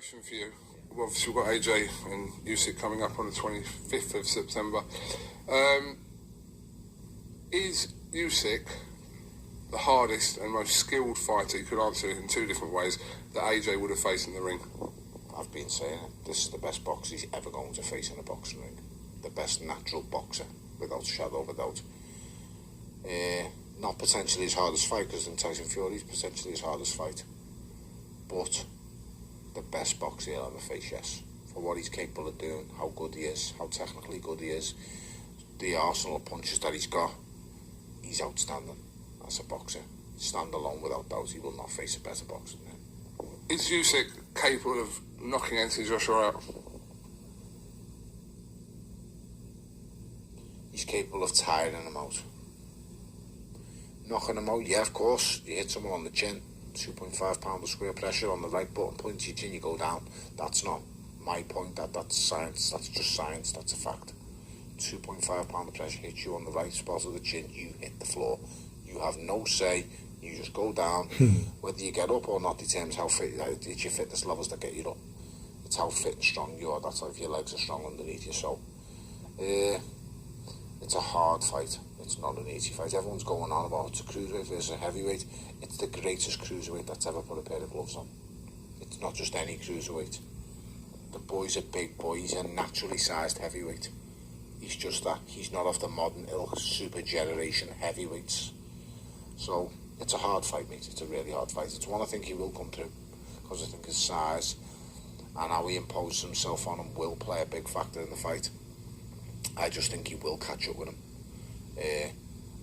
Question for you. Well, obviously, we've got AJ and Usyk coming up on the 25th of September. Is Usyk the hardest and most skilled fighter? You could answer it in two different ways that AJ would have faced in the ring. I've been saying it. This is the best boxer he's ever going to face in a boxing ring. The best natural boxer, without a shadow of a doubt. Not potentially his hardest fight, because in Tyson Fury's potentially his hardest fight. But the best boxer he'll ever face, yes. For what he's capable of doing, how good he is, how technically good he is, the arsenal of punches that he's got, he's outstanding as a boxer. Stand alone, without doubt, he will not face a better boxer than him. Is Usyk capable of knocking Anthony Joshua out? He's capable of tiring him out. Knocking him out, yeah, of course. You hit someone on the chin, 2.5 pound of square pressure on the right button, point to your chin, you go down. That's not my point, that's science, that's just science, that's a fact. 2.5 pound of pressure hits you on the right spot of the chin, you hit the floor. You have no say, you just go down. Whether you get up or not determines how fit, it's your fitness levels that get you up. It's how fit and strong you are, that's how if your legs are strong underneath you. So, it's a hard fight. It's not an easy fight. Everyone's going on about it's a cruiserweight versus a heavyweight. It's the greatest cruiserweight that's ever put a pair of gloves on. It's not just any cruiserweight. The boy's a big boy. He's a naturally sized heavyweight. He's just that. He's not of the modern ilk super generation heavyweights. So it's a hard fight, mate. It's a really hard fight. It's one I think he will come through, because I think his size and how he imposes himself on him will play a big factor in the fight. I just think he will catch up with him.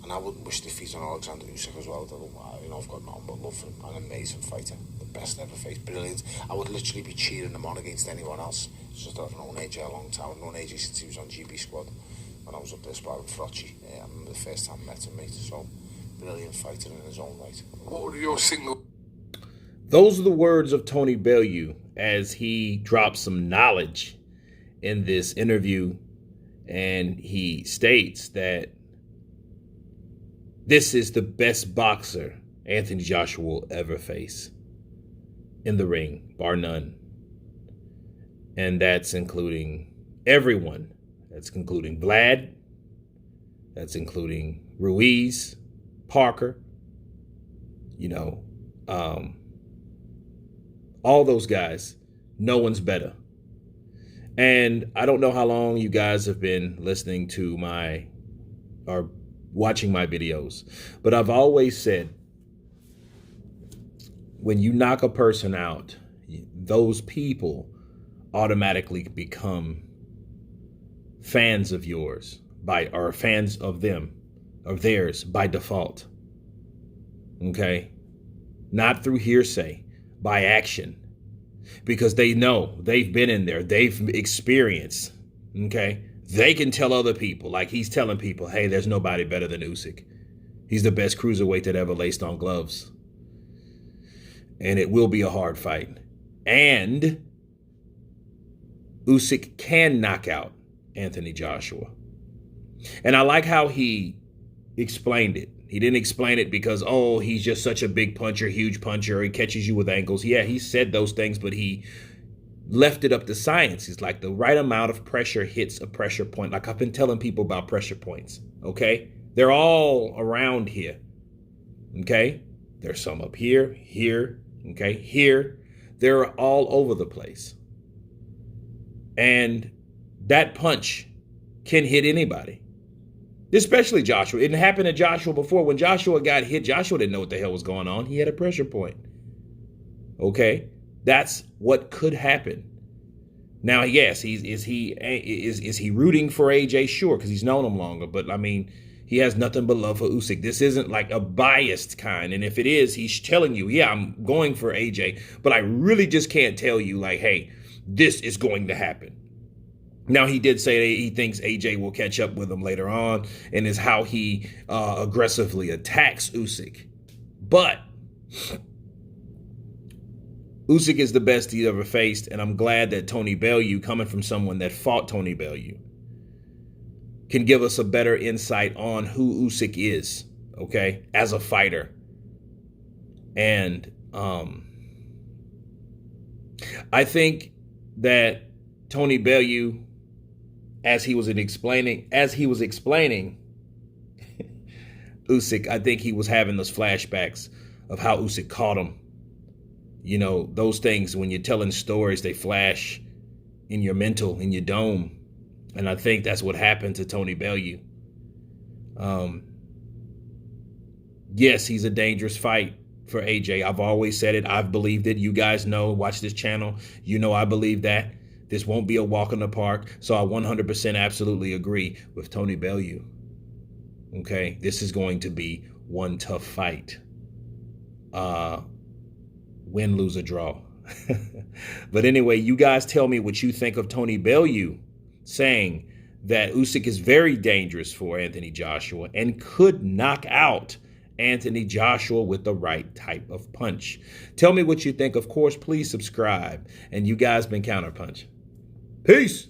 And I wouldn't wish defeat on Oleksandr Usyk as well. I've got nothing but love for him. An amazing fighter, the best ever faced, brilliant. I would literally be cheering him on against anyone else. It's just that I've known AJ a long time. I've known AJ since he was on GB Squad when I was up there sparring Frocci. I remember the first time I met him, mate. So, brilliant fighter in his own right. What are your single... Those are the words of Tony Bellew as he drops some knowledge in this interview, and he states that this is the best boxer Anthony Joshua will ever face in the ring, bar none. And that's including everyone. That's including Vlad. That's including Ruiz, Parker, all those guys. No one's better. And I don't know how long you guys have been listening to or watching my videos, but I've always said, when you knock a person out, those people automatically become fans of yours or fans of theirs by default. Okay? Not through hearsay, by action. Because they know, they've been in there, they've experienced, okay? They can tell other people, like he's telling people, hey, there's nobody better than Usyk. He's the best cruiserweight that ever laced on gloves. And it will be a hard fight. And Usyk can knock out Anthony Joshua. And I like how he explained it. He didn't explain it because, he's just such a big puncher, huge puncher, he catches you with ankles. Yeah, he said those things, but he left it up to science. He's like, the right amount of pressure hits a pressure point. Like I've been telling people about pressure points, okay? They're all around here, okay? There's some up here, okay, here. They're all over the place. And that punch can hit anybody, especially Joshua. It happened to Joshua before. When Joshua got hit, Joshua didn't know what the hell was going on. He had a pressure point, okay? That's what could happen. Now, yes, is he rooting for AJ? Sure, because he's known him longer. But I mean, he has nothing but love for Usyk. This isn't like a biased kind. And if it is, he's telling you, yeah, I'm going for AJ, but I really just can't tell you, like, hey, this is going to happen. Now, he did say that he thinks AJ will catch up with him later on, and is how he aggressively attacks Usyk. But Usyk is the best he ever faced, and I'm glad that Tony Bellew, coming from someone that fought Tony Bellew, can give us a better insight on who Usyk is, okay, as a fighter. And I think that Tony Bellew, as he was explaining Usyk, I think he was having those flashbacks of how Usyk caught him. You know, those things, when you're telling stories, they flash in your mental, in your dome. And I think that's what happened to Tony Bellew. Yes, he's a dangerous fight for AJ. I've always said it. I've believed it. You guys know, watch this channel. You know I believe that. This won't be a walk in the park. So I 100% absolutely agree with Tony Bellew. Okay, this is going to be one tough fight. Win, lose, or draw. But anyway, you guys tell me what you think of Tony Bellew saying that Usyk is very dangerous for Anthony Joshua and could knock out Anthony Joshua with the right type of punch. Tell me what you think. Of course, please subscribe. And you guys been Counterpunch. Peace.